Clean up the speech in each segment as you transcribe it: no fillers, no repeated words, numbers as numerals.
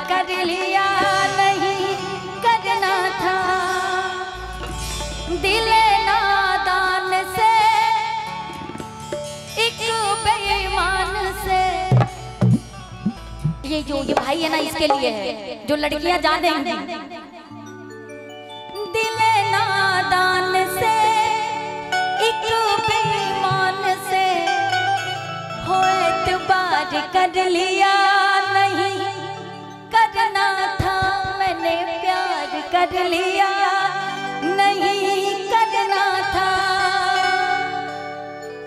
कर लिया नहीं करना था, दिल नादान से एक बेईमान से। ये भाई है ना, इसके लिए है जो लड़कियां जा देंगी। दिल नादान से एक बेईमान से हो एतबार कर लिया नहीं करना था, मैंने प्यार कर लिया नहीं करना था।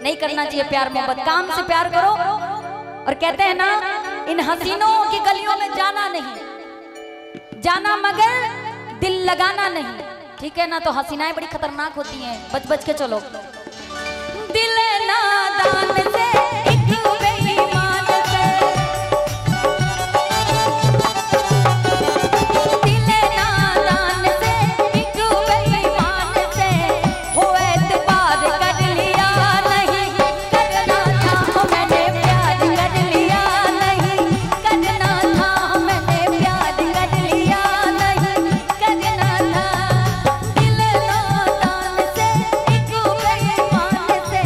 नहीं करना चाहिए प्यार मोहब्बत, काम से प्यार करो। और कहते हैं ना, इन हसीनों की गलियों में जाना नहीं, जाना मगर दिल लगाना नहीं, ठीक है ना। तो हसीनाएं बड़ी खतरनाक होती हैं, बच बच के चलो। दिल नादान से एक बेईमान से, दिल नादान से एक बेईमान से हो एतबार कर लिया नहीं करना था, मैंने प्यार कर लिया नहीं करना था, मैंने प्यार कर लिया नहीं करना था। दिल नादान से एक बेईमान से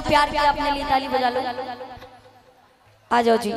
प्यार किया अपने लिए, ताली बजा लो। आ जाओ जी।